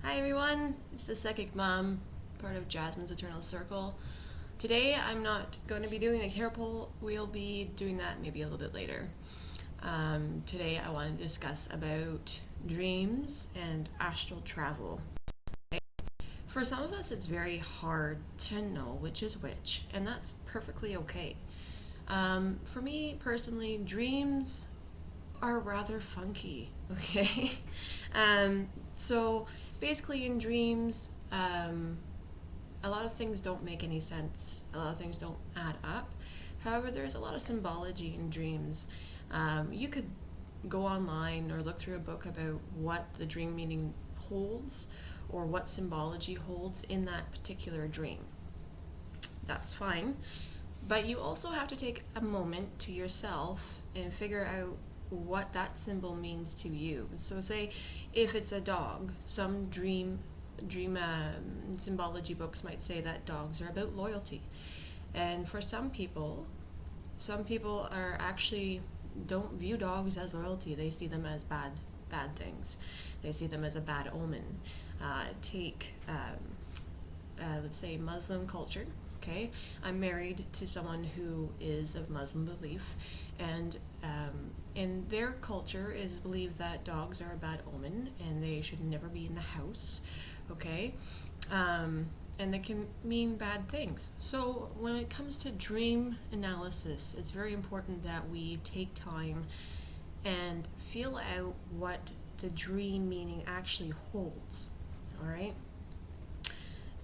Hi everyone, it's the Psychic Mom, part of Jasmine's Eternal Circle. Today I'm not going to be doing a care poll, we'll be doing that maybe a little bit later. Today I want to discuss about dreams and astral travel. For some of us it's very hard to know which is which, and that's perfectly okay. For me personally, dreams are rather funky, okay? So basically, in dreams, a lot of things don't make any sense. A lot of things don't add up. However, there's a lot of symbology in dreams. You could go online or look through a book about what the dream meaning holds or what symbology holds in that particular dream. That's fine. But you also have to take a moment to yourself and figure out what that symbol means to you. So say if it's a dog, some dream symbology books might say that dogs are about loyalty. And for some people are actually don't view dogs as loyalty. They see them as bad things. They see them as a bad omen. Let's say Muslim culture. Okay, I'm married to someone who is of Muslim belief, and in their culture it is believed that dogs are a bad omen and they should never be in the house. Okay, and they can mean bad things. So when it comes to dream analysis, it's very important that we take time and feel out what the dream meaning actually holds. All right.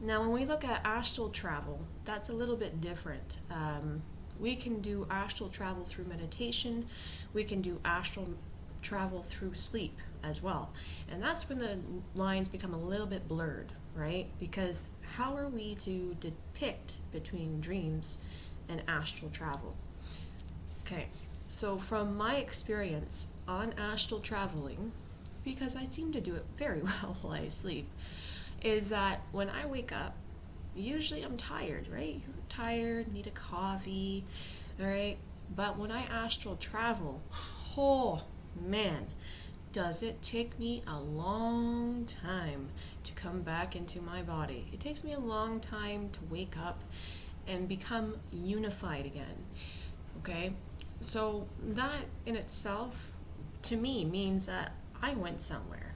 Now, when we look at astral travel, that's a little bit different. We can do astral travel through meditation. We can do astral travel through sleep as well. And that's when the lines become a little bit blurred, right? Because how are we to depict between dreams and astral travel? Okay, so from my experience on astral traveling, because I seem to do it very well while I sleep, is that when I wake up, usually I'm tired, right? You're tired, need a coffee, all right? But when I astral travel, oh man, does it take me a long time to come back into my body. It takes me a long time to wake up and become unified again, okay? So that in itself, to me, means that I went somewhere.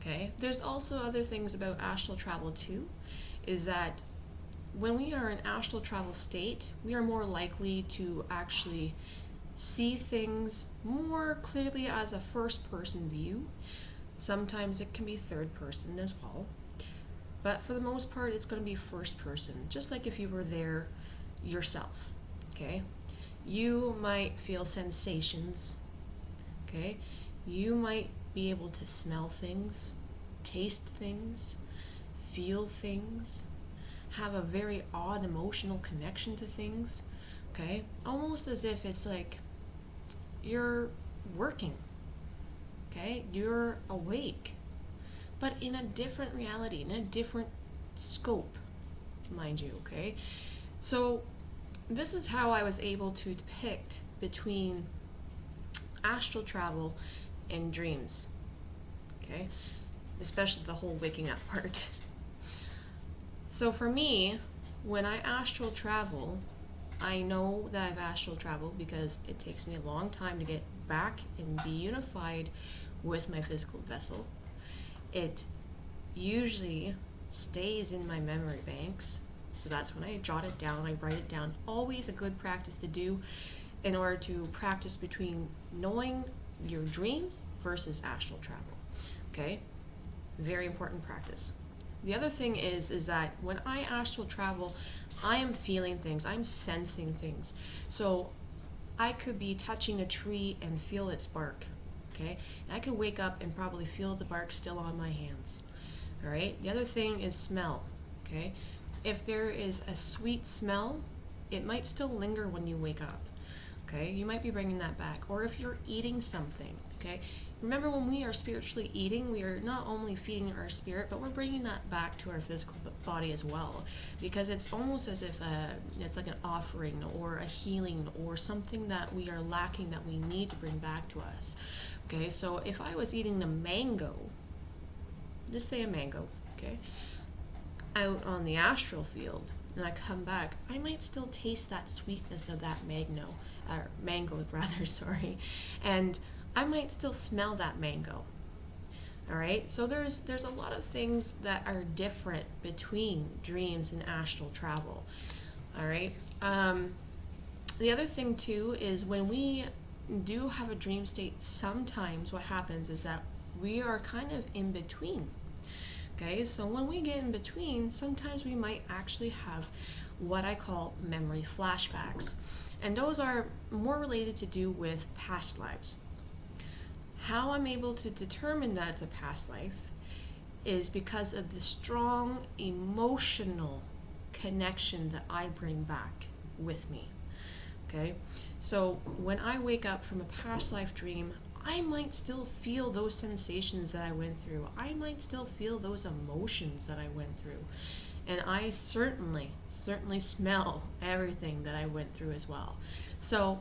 Okay. There's also other things about astral travel too, is that when we are in astral travel state, we are more likely to actually see things more clearly as a first person view. Sometimes it can be third person as well. But for the most part, it's going to be first person, just like if you were there yourself. Okay. You might feel sensations. Okay. You might be able to smell things, taste things, feel things, have a very odd emotional connection to things, okay? Almost as if it's like you're working, okay? You're awake, but in a different reality, in a different scope, mind you, okay? So this is how I was able to depict between astral travel and dreams, okay? Especially the whole waking up part. So for me, when I astral travel, I know that I've astral traveled because it takes me a long time to get back and be unified with my physical vessel. It usually stays in my memory banks, so that's when I jot it down, I write it down. Always a good practice to do in order to practice between knowing your dreams versus astral travel. Okay? Very important practice. The other thing is that when I astral travel, I am feeling things, I'm sensing things. So I could be touching a tree and feel its bark. Okay? And I could wake up and probably feel the bark still on my hands. All right? The other thing is smell. Okay? If there is a sweet smell, it might still linger when you wake up. Okay, you might be bringing that back. Or if you're eating something, okay, remember when we are spiritually eating, we are not only feeding our spirit, but we're bringing that back to our physical body as well, because it's almost as if it's like an offering or a healing or something that we are lacking that we need to bring back to us. Okay, so if I was eating a mango, just say a mango, okay, out on the astral field, and I come back, I might still taste that sweetness of that mango rather, sorry, and I might still smell that mango. All right, so there's a lot of things that are different between dreams and astral travel. All right. The other thing too is when we do have a dream state, sometimes what happens is that we are kind of in between. Okay, so when we get in between, sometimes we might actually have what I call memory flashbacks. And those are more related to do with past lives. How I'm able to determine that it's a past life is because of the strong emotional connection that I bring back with me. Okay, so when I wake up from a past life dream, I might still feel those sensations that I went through. I might still feel those emotions that I went through. And I certainly smell everything that I went through as well. So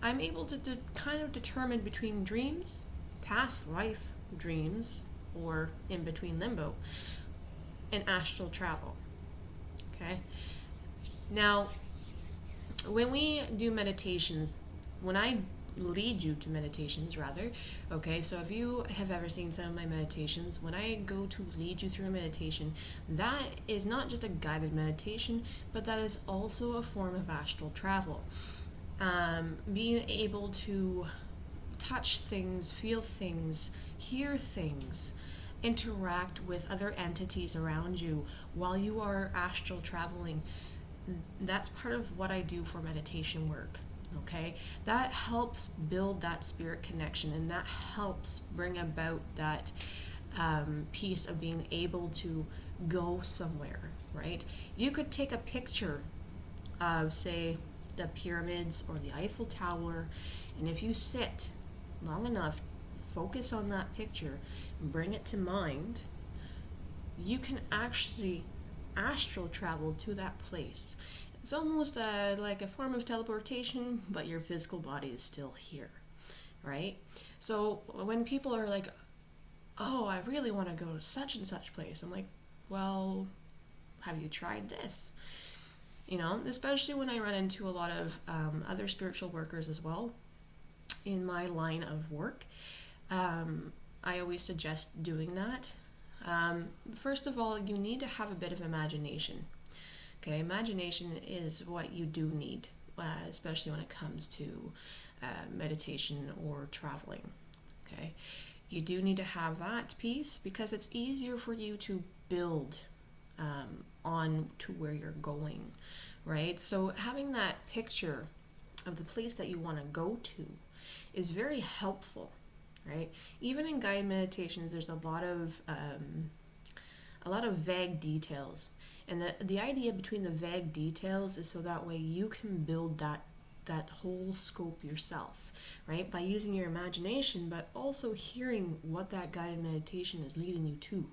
I'm able to kind of determine between dreams, past life dreams, or in between limbo, and astral travel. Okay? Now, when we do meditations, when I lead you to meditations rather, okay, so if you have ever seen some of my meditations, when I go to lead you through a meditation, that is not just a guided meditation, but that is also a form of astral travel. Being able to touch things, feel things, hear things, interact with other entities around you while you are astral traveling, that's part of what I do for meditation work. Okay, that helps build that spirit connection, and that helps bring about that piece of being able to go somewhere, right? You could take a picture of, say, the pyramids or the Eiffel Tower, and if you sit long enough, focus on that picture, bring it to mind, you can actually astral travel to that place. It's almost like a form of teleportation, but your physical body is still here, right? So when people are like, oh, I really want to go to such and such place, I'm like, well, have you tried this? You know, especially when I run into a lot of other spiritual workers as well in my line of work. I always suggest doing that. First of all, you need to have a bit of imagination. Okay, imagination is what you do need, especially when it comes to meditation or traveling. Okay, you do need to have that piece because it's easier for you to build on to where you're going, right? So having that picture of the place that you want to go to is very helpful, right? Even in guided meditations, there's a lot of vague details, and the idea between the vague details is so that way you can build that whole scope yourself, right? By using your imagination, but also hearing what that guided meditation is leading you to.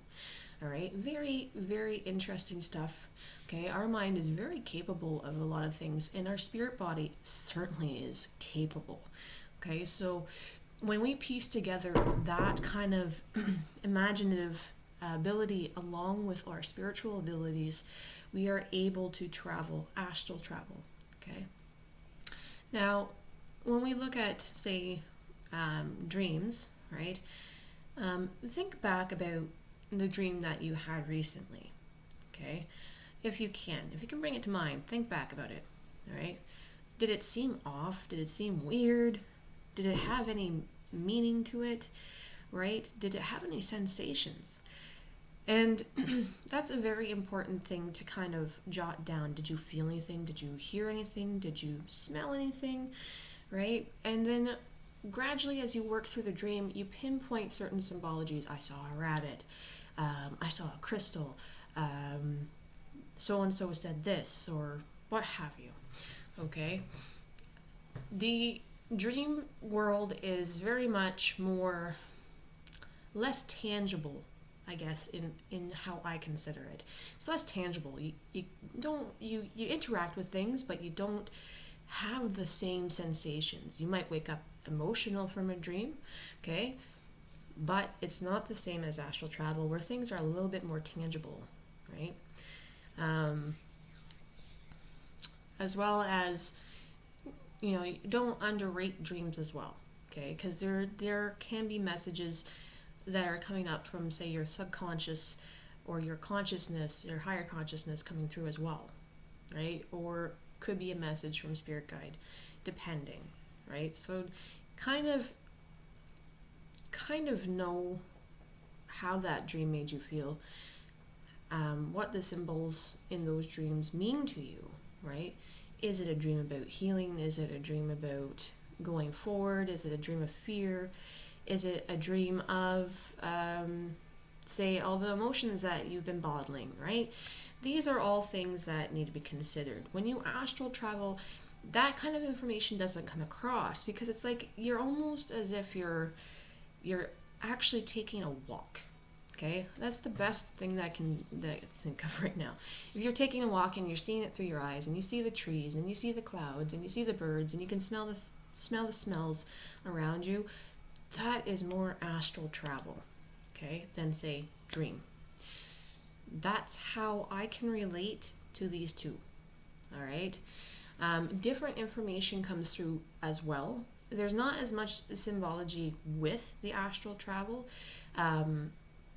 All right, very, very interesting stuff. Okay, our mind is very capable of a lot of things, and our spirit body certainly is capable. Okay, so when we piece together that kind of imaginative ability along with our spiritual abilities, we are able to travel, astral travel. Okay. Now, when we look at, say, dreams, right? Think back about the dream that you had recently. Okay, if you can bring it to mind, think back about it. All right. Did it seem off? Did it seem weird? Did it have any meaning to it? Right? Did it have any sensations? And that's a very important thing to kind of jot down. Did you feel anything? Did you hear anything? Did you smell anything? Right? And then gradually as you work through the dream, you pinpoint certain symbologies. I saw a rabbit. I saw a crystal. So-and-so said this, or what have you. Okay? The dream world is very much less tangible, I guess, in how I consider it. It's less tangible. You interact with things, but you don't have the same sensations. You might wake up emotional from a dream, okay? But it's not the same as astral travel, where things are a little bit more tangible, right? Um, as well as, don't underrate dreams as well, okay? Because there can be messages that are coming up from, say, your subconscious or your consciousness, your higher consciousness coming through as well, right? Or could be a message from spirit guide, depending, right? So kind of know how that dream made you feel, what the symbols in those dreams mean to you, right? Is it a dream about healing? Is it a dream about going forward? Is it a dream of fear? Is it a dream of, say, all the emotions that you've been bottling, right? These are all things that need to be considered. When you astral travel, that kind of information doesn't come across, because it's like you're almost as if you're actually taking a walk. Okay, that's the best thing that I can think of right now. If you're taking a walk and you're seeing it through your eyes, and you see the trees, and you see the clouds, and you see the birds, and you can smell the smells around you, that is more astral travel, okay, than, say, dream. That's how I can relate to these two. All right. Different information comes through as well. There's not as much symbology with the astral travel,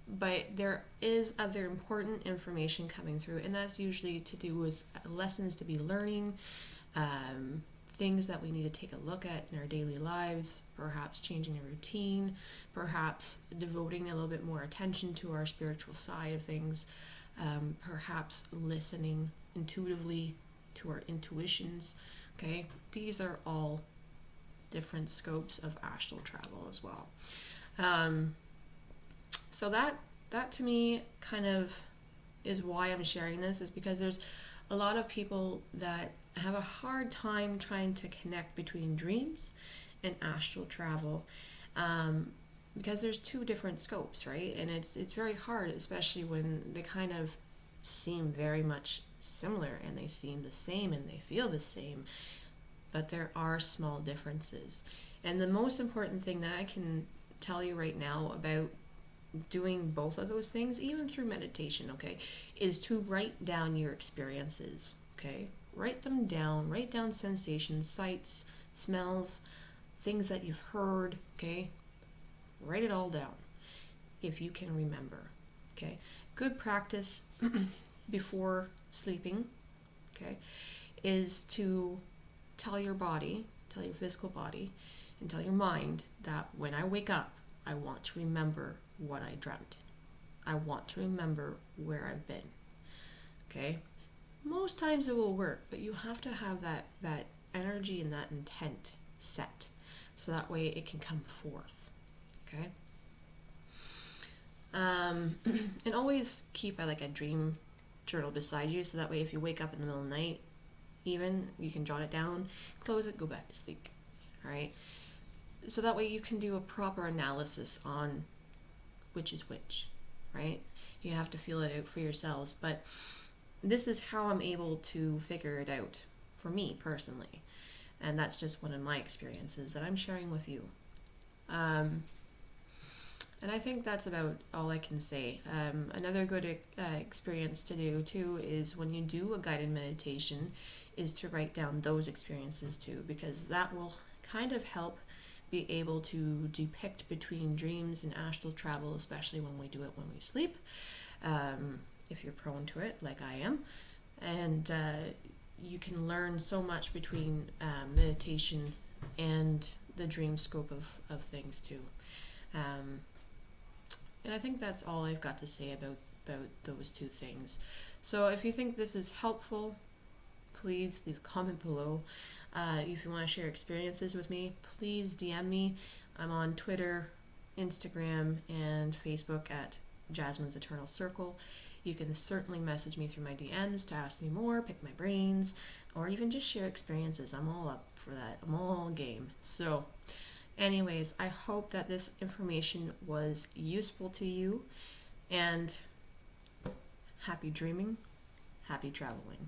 but there is other important information coming through, and that's usually to do with lessons to be learning, things that we need to take a look at in our daily lives, perhaps changing a routine, perhaps devoting a little bit more attention to our spiritual side of things, perhaps listening intuitively to our intuitions. Okay, these are all different scopes of astral travel as well. So that to me kind of is why I'm sharing this, is because there's a lot of people that have a hard time trying to connect between dreams and astral travel, because there's two different scopes, right? And it's very hard, especially when they kind of seem very much similar, and they seem the same, and they feel the same, but there are small differences. And the most important thing that I can tell you right now about doing both of those things, even through meditation, okay, is to write down your experiences, okay? Write them down. Write down sensations, sights, smells, things that you've heard, okay? Write it all down if you can remember, okay? Good practice before sleeping, okay, is to tell your body, tell your physical body, and tell your mind that when I wake up, I want to remember what I dreamt. I want to remember where I've been. Okay? Most times it will work, but you have to have that energy and that intent set, so that way it can come forth. Okay? And always keep a dream journal beside you, so that way if you wake up in the middle of the night, even, you can jot it down, close it, go back to sleep. All right? So that way you can do a proper analysis on which is which, right? You have to feel it out for yourselves, but this is how I'm able to figure it out for me personally, and that's just one of my experiences that I'm sharing with you. And I think that's about all I can say. Another good experience to do too is, when you do a guided meditation, is to write down those experiences too, because that will kind of help be able to depict between dreams and astral travel, especially when we do it when we sleep, if you're prone to it like I am. And you can learn so much between meditation and the dream scope of things too. And I think that's all I've got to say about those two things. So if you think this is helpful, please leave a comment below. If you want to share experiences with me, please DM me. I'm on Twitter, Instagram, and Facebook at Jasmine's Eternal Circle. You can certainly message me through my DMs to ask me more, pick my brains, or even just share experiences. I'm all up for that. I'm all game. So anyways, I hope that this information was useful to you, and happy dreaming, happy traveling.